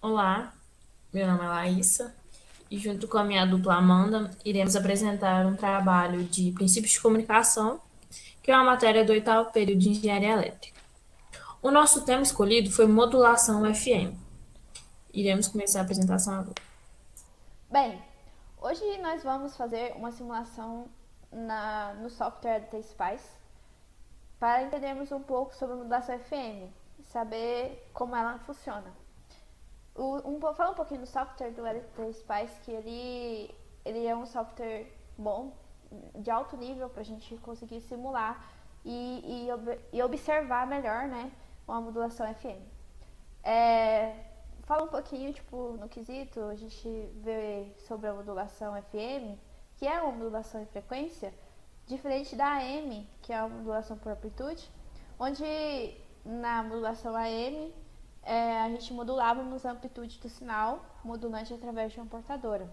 Olá, meu nome é Laísa e junto com a minha dupla Amanda iremos apresentar um trabalho de princípios de comunicação, que é uma matéria do oitavo período de engenharia elétrica. O nosso tema escolhido foi modulação FM. Iremos começar a apresentação agora. Bem, hoje nós vamos fazer uma simulação no software da T-Spice para entendermos um pouco sobre a modulação FM e saber como ela funciona. Falar um pouquinho do software do T-Spice, que ele é um software bom, de alto nível, para a gente conseguir simular e observar melhor, né, uma modulação FM. Fala um pouquinho, tipo, no quesito, a gente vê sobre a modulação FM, que é uma modulação em frequência, diferente da AM, que é a modulação por amplitude, onde na modulação AM a gente modulávamos a amplitude do sinal modulante através de uma portadora.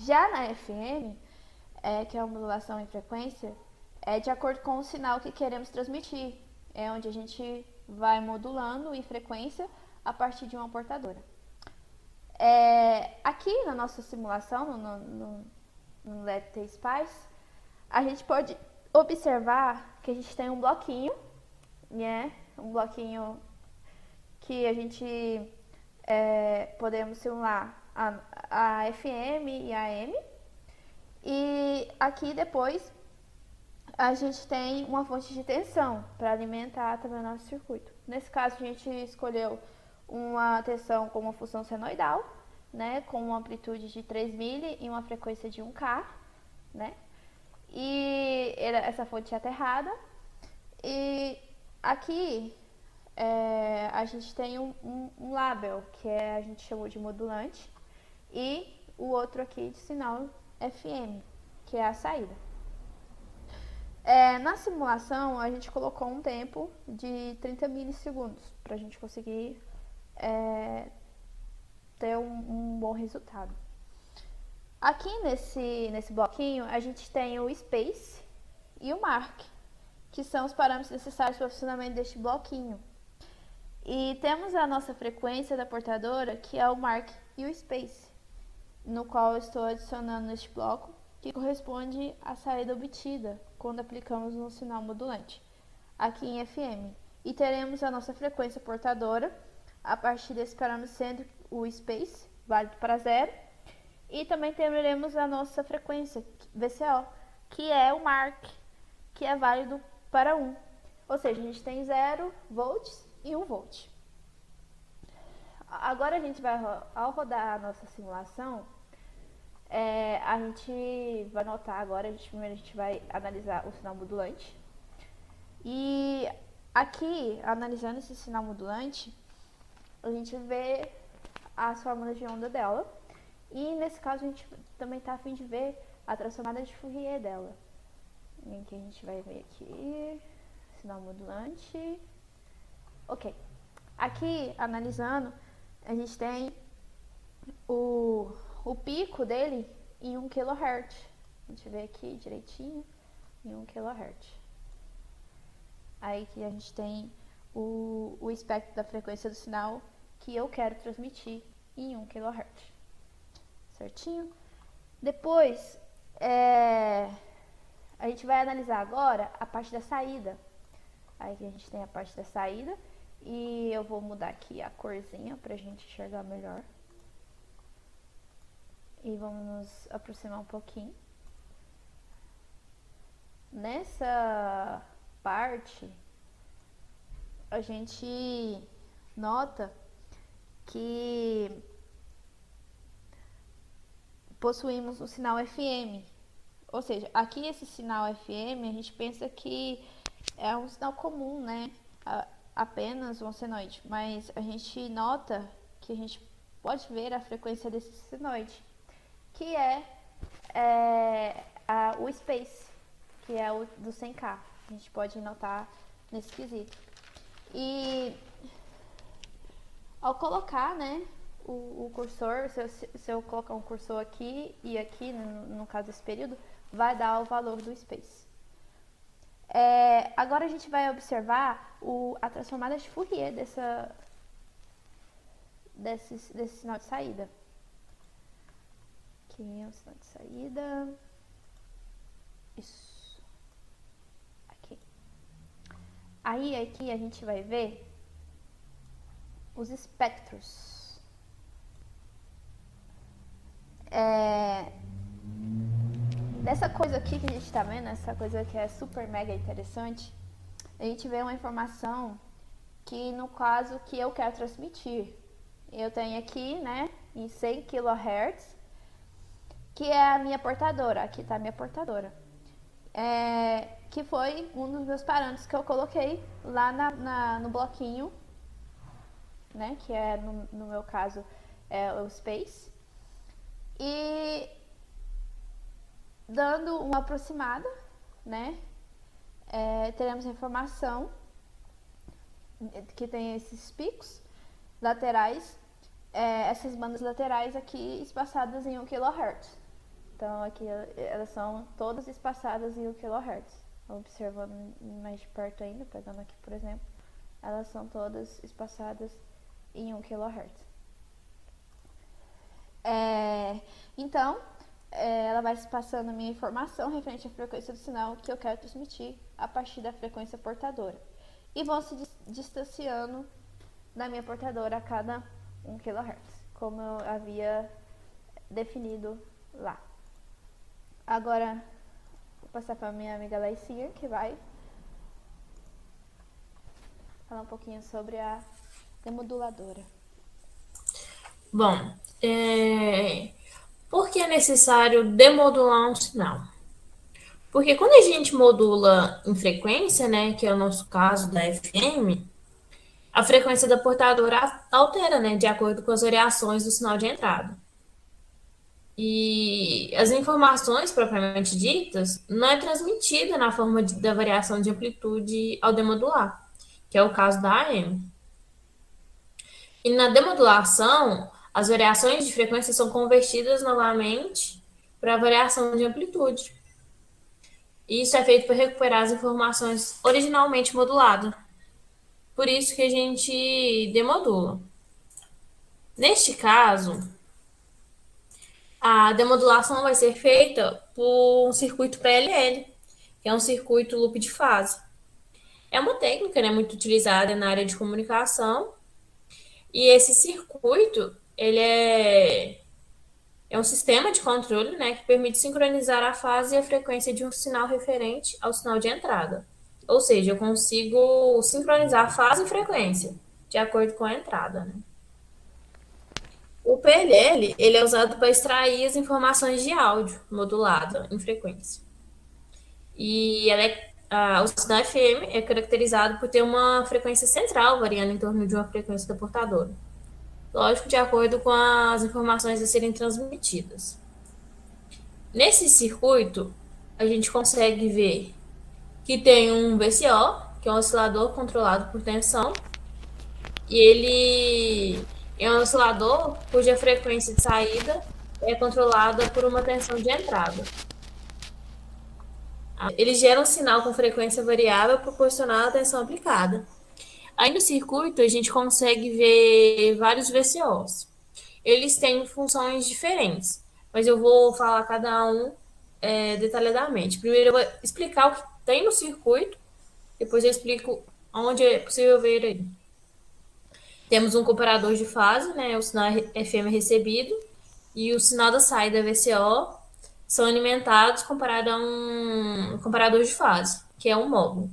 Já na FM, que é a modulação em frequência, é de acordo com o sinal que queremos transmitir, é onde a gente vai modulando em frequência a partir de uma portadora. Aqui na nossa simulação, no Let T Spice, a gente pode observar que a gente tem um bloquinho, né? Um bloquinho que a gente podemos simular a FM e a AM. E aqui depois a gente tem uma fonte de tensão para alimentar também o nosso circuito. Nesse caso, a gente escolheu uma tensão com uma função senoidal, né, com uma amplitude de 3 mili e uma frequência de 1K, né? E essa fonte é aterrada. E aqui a gente tem um label, que a gente chamou de modulante, e o outro aqui de sinal FM, que é a saída. Na simulação, a gente colocou um tempo de 30 milissegundos para a gente conseguir ter um bom resultado. Aqui nesse bloquinho, a gente tem o space e o mark, que são os parâmetros necessários para o funcionamento deste bloquinho. E temos a nossa frequência da portadora, que é o mark e o space, no qual eu estou adicionando neste bloco, que corresponde à saída obtida quando aplicamos um sinal modulante, aqui em FM. E teremos a nossa frequência portadora, a partir desse parâmetro sendo o space, válido para 0, e também teremos a nossa frequência, VCO, que é o mark, que é válido para 1. Ou seja, a gente tem 0 volts e 1 volt. Agora a gente vai, ao rodar a nossa simulação, a gente vai notar agora, primeiro a gente vai analisar o sinal modulante. E aqui, analisando esse sinal modulante, a gente vê as fórmulas de onda dela. E nesse caso a gente também está a fim de ver a transformada de Fourier dela. Em que a gente vai ver aqui, sinal modulante. Ok. Aqui, analisando, a gente tem o pico dele em 1 kHz. A gente vê aqui direitinho, em 1 kHz. Aí que a gente tem o espectro da frequência do sinal que eu quero transmitir em 1 kHz. Certinho? Depois, a gente vai analisar agora a parte da saída. Aí que a gente tem a parte da saída. E eu vou mudar aqui a corzinha pra gente enxergar melhor. E vamos nos aproximar um pouquinho. Nessa parte, a gente nota que possuímos um sinal FM. Ou seja, aqui esse sinal FM, a gente pensa que é um sinal comum, né? Apenas um senoide. Mas a gente nota que a gente pode ver a frequência desse senoide, que o space, que é o do 100K. A gente pode notar nesse quesito. E ao colocar, né, o cursor, se eu colocar um cursor aqui e aqui, no caso desse período, vai dar o valor do space. Agora a gente vai observar a transformada de Fourier desse sinal de saída. Aqui é o sinal de saída. Isso. Aqui. Aí aqui a gente vai ver os espectros. Dessa coisa aqui que a gente tá vendo, essa coisa que é super mega interessante, a gente vê uma informação que, no caso, que eu quero transmitir. Eu tenho aqui, né, em 100 kHz, que é a minha portadora. Aqui tá a minha portadora. Que foi um dos meus parâmetros que eu coloquei lá no bloquinho, né, que é, no meu caso, é o Space. E dando uma aproximada, né, teremos a informação que tem esses picos laterais, essas bandas laterais aqui espaçadas em 1 kHz. Então aqui elas são todas espaçadas em 1 kHz. Observando mais de perto ainda, pegando aqui por exemplo, elas são todas espaçadas em 1 kHz. Então, ela vai se passando a minha informação referente à frequência do sinal que eu quero transmitir a partir da frequência portadora. E vão se distanciando da minha portadora a cada 1 kHz, como eu havia definido lá. Agora, vou passar para a minha amiga Laicia, que vai falar um pouquinho sobre a demoduladora. Bom, por que é necessário demodular um sinal? Porque quando a gente modula em frequência, né, que é o nosso caso da FM, a frequência da portadora altera, né, de acordo com as variações do sinal de entrada. E as informações propriamente ditas não é transmitida na forma da variação de amplitude ao demodular, que é o caso da AM. E na demodulação, as variações de frequência são convertidas novamente para a variação de amplitude. E isso é feito para recuperar as informações originalmente moduladas. Por isso que a gente demodula. Neste caso, a demodulação vai ser feita por um circuito PLL, que é um circuito loop de fase. É uma técnica, né, muito utilizada na área de comunicação. E esse circuito, ele é um sistema de controle, né, que permite sincronizar a fase e a frequência de um sinal referente ao sinal de entrada. Ou seja, eu consigo sincronizar a fase e frequência de acordo com a entrada, né? O PLL, ele é usado para extrair as informações de áudio modulado em frequência. E o sinal FM é caracterizado por ter uma frequência central variando em torno de uma frequência da portadora. Lógico, de acordo com as informações a serem transmitidas. Nesse circuito, a gente consegue ver que tem um VCO, que é um oscilador controlado por tensão, e ele é um oscilador cuja frequência de saída é controlada por uma tensão de entrada. Ele gera um sinal com frequência variável proporcional à tensão aplicada. Aí no circuito a gente consegue ver vários VCOs. Eles têm funções diferentes, mas eu vou falar cada um detalhadamente. Primeiro eu vou explicar o que tem no circuito, depois eu explico onde é possível ver aí. Temos um comparador de fase, né, o sinal FM recebido, e o sinal da saída VCO são alimentados comparado a um comparador de fase, que é um módulo.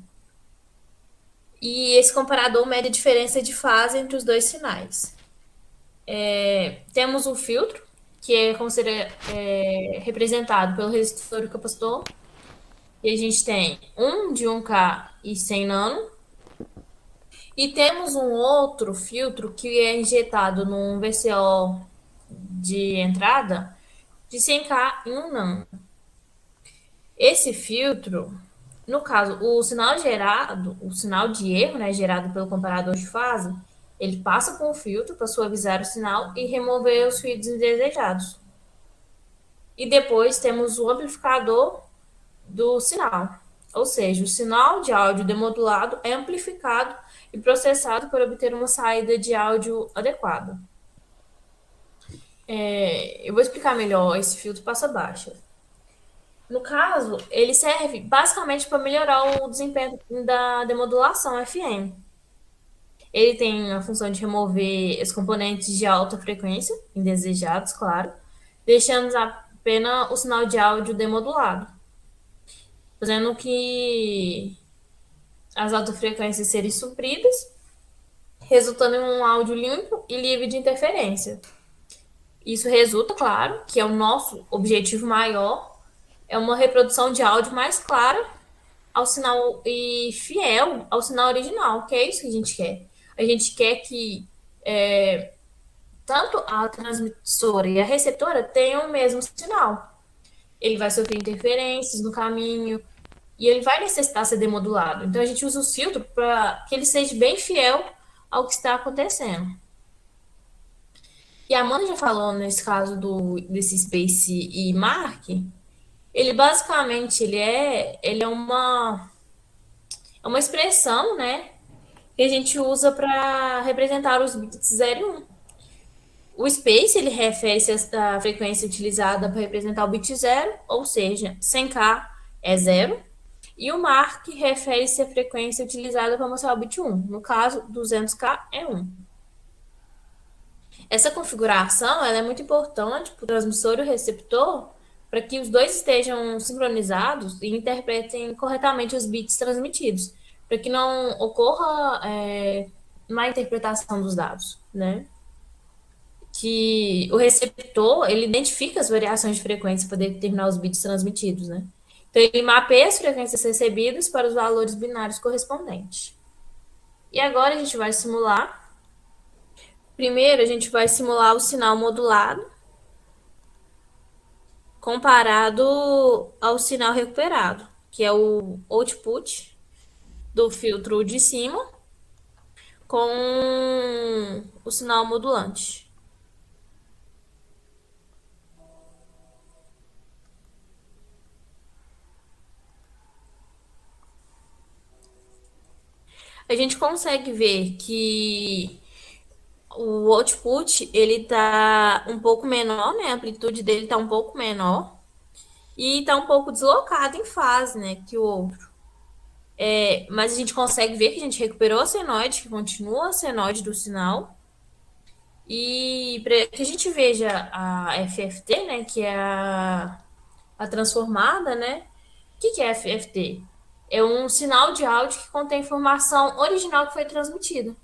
E esse comparador mede a diferença de fase entre os dois sinais. Temos um filtro, que é como seria representado pelo resistor e capacitor. E a gente tem um de 1K e 100 nano. E temos um outro filtro que é injetado num VCO de entrada de 100K e 1 nano. Esse filtro, no caso, o sinal gerado, o sinal de erro, né, gerado pelo comparador de fase, ele passa com o filtro para suavizar o sinal e remover os ruídos indesejados. E depois temos o amplificador do sinal, ou seja, o sinal de áudio demodulado é amplificado e processado para obter uma saída de áudio adequada. Eu vou explicar melhor esse filtro passa baixa. No caso, ele serve basicamente para melhorar o desempenho da demodulação FM. Ele tem a função de remover os componentes de alta frequência, indesejados, claro, deixando apenas o sinal de áudio demodulado, fazendo que as altas frequências serem supridas, resultando em um áudio limpo e livre de interferência. Isso resulta, claro, que é o nosso objetivo maior, é uma reprodução de áudio mais clara ao sinal e fiel ao sinal original, que é isso que a gente quer. A gente quer que tanto a transmissora e a receptora tenham o mesmo sinal. Ele vai sofrer interferências no caminho e ele vai necessitar ser demodulado. Então a gente usa o filtro para que ele seja bem fiel ao que está acontecendo. E a Amanda já falou nesse caso desse Space e Mark, ele basicamente ele é uma expressão, né, que a gente usa para representar os bits 0 e 1. O space ele refere-se à frequência utilizada para representar o bit 0, ou seja, 100K é 0, e o mark refere-se à frequência utilizada para mostrar o bit 1. No caso, 200K é 1. Essa configuração ela é muito importante para o transmissor e o receptor para que os dois estejam sincronizados e interpretem corretamente os bits transmitidos, para que não ocorra má interpretação dos dados, né? Que o receptor ele identifica as variações de frequência para determinar os bits transmitidos, né? Então ele mapeia as frequências recebidas para os valores binários correspondentes. E agora a gente vai simular. Primeiro a gente vai simular o sinal modulado comparado ao sinal recuperado, que é o output do filtro de cima com o sinal modulante. A gente consegue ver que o output ele tá um pouco menor, né? A amplitude dele tá um pouco menor e tá um pouco deslocado em fase, né? Que o outro. Mas a gente consegue ver que a gente recuperou a senoide, que continua a senoide do sinal. E para que a gente veja a FFT, né? Que é a transformada, né? O que é FFT? É um sinal de áudio que contém informação original que foi transmitida.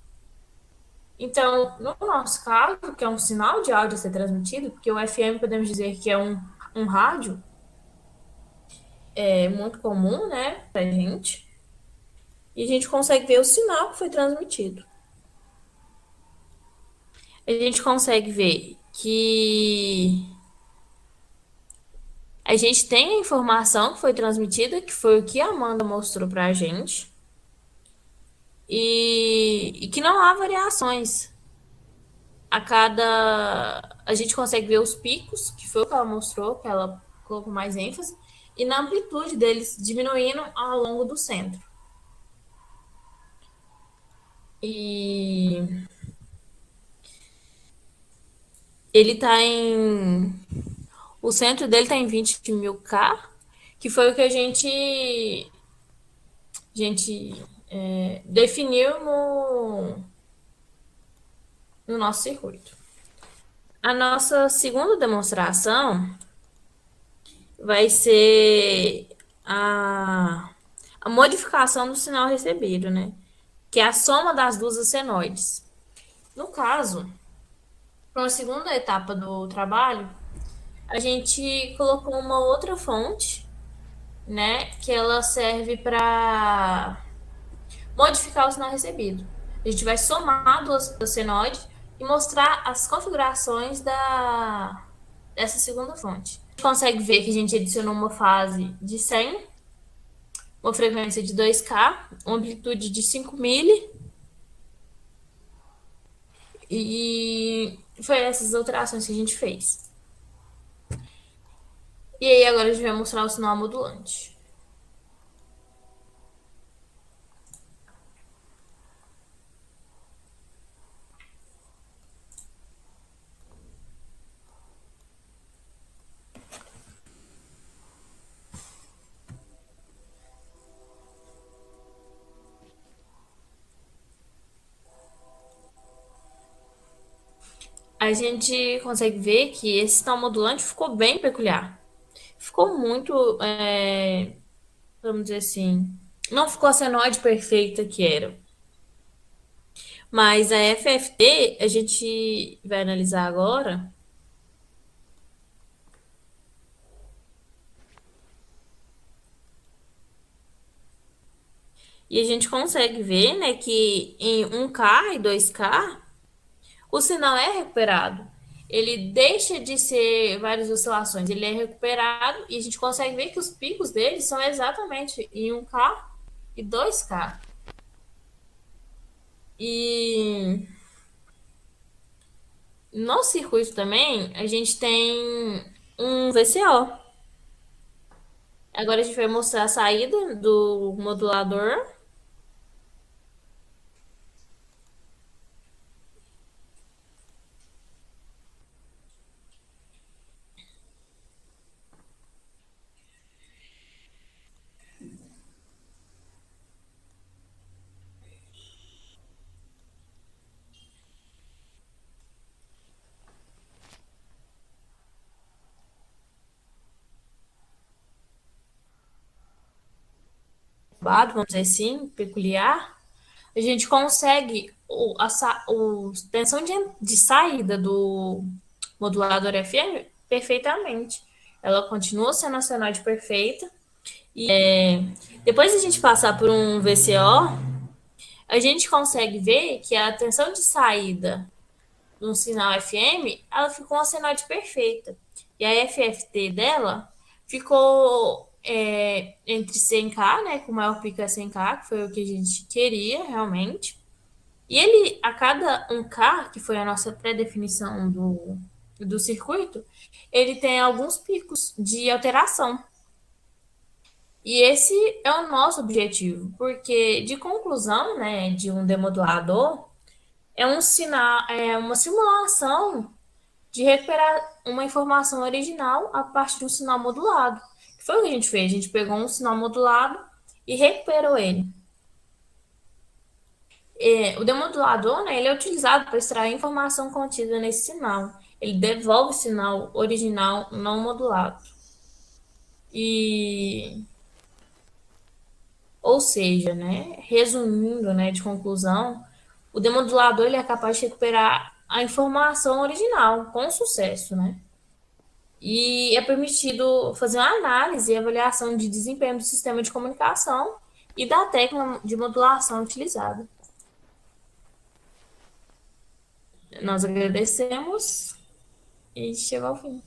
Então, no nosso caso, que é um sinal de áudio a ser transmitido, porque o FM podemos dizer que é um rádio, muito comum, né, pra gente, e a gente consegue ver o sinal que foi transmitido. A gente consegue ver que a gente tem a informação que foi transmitida, que foi o que a Amanda mostrou pra gente, e que não há variações. A gente consegue ver os picos, que foi o que ela mostrou, que ela colocou mais ênfase, e na amplitude deles diminuindo ao longo do centro. E ele tá em. O centro dele tá em 20.000K, que foi o que a gente definiu no nosso circuito. A nossa segunda demonstração vai ser a modificação do sinal recebido, né? Que é a soma das duas senoides. No caso, para a segunda etapa do trabalho, a gente colocou uma outra fonte, né? Que ela serve para modificar o sinal recebido. A gente vai somar duas senoides e mostrar as configurações dessa segunda fonte. A gente consegue ver que a gente adicionou uma fase de 100, uma frequência de 2K, uma amplitude de 5 mili. E foi essas alterações que a gente fez. E aí agora a gente vai mostrar o sinal modulante. a gente consegue ver que esse sinal modulante ficou bem peculiar. Ficou muito, vamos dizer assim, não ficou a senoide perfeita que era. Mas a FFT, a gente vai analisar agora, e a gente consegue ver, né, que em 1K e 2K, o sinal é recuperado. Ele deixa de ser várias oscilações, ele é recuperado e a gente consegue ver que os picos dele são exatamente em 1K e 2K. E no circuito também, a gente tem um VCO. Agora a gente vai mostrar a saída do modulador. Vamos dizer assim, peculiar, a gente consegue o tensão de saída do modulador FM perfeitamente. Ela continua sendo a senoide perfeita. E depois de a gente passar por um VCO, a gente consegue ver que a tensão de saída de um sinal FM, ela ficou uma senoide perfeita. E a FFT dela ficou entre 100K, né, com o maior pico é 100K, que foi o que a gente queria realmente. E ele, a cada 1K, que foi a nossa pré-definição do circuito, ele tem alguns picos de alteração. E esse é o nosso objetivo, porque de conclusão, né, de um demodulador, é um sinal, é uma simulação de recuperar uma informação original a partir de um sinal modulado. Que foi o que a gente fez? A gente pegou um sinal modulado e recuperou ele. O demodulador, né, ele é utilizado para extrair a informação contida nesse sinal. Ele devolve o sinal original não modulado. E, ou seja, né, resumindo, né, de conclusão, o demodulador ele é capaz de recuperar a informação original com sucesso, né? E é permitido fazer uma análise e avaliação de desempenho do sistema de comunicação e da técnica de modulação utilizada. Nós agradecemos e chegou ao fim.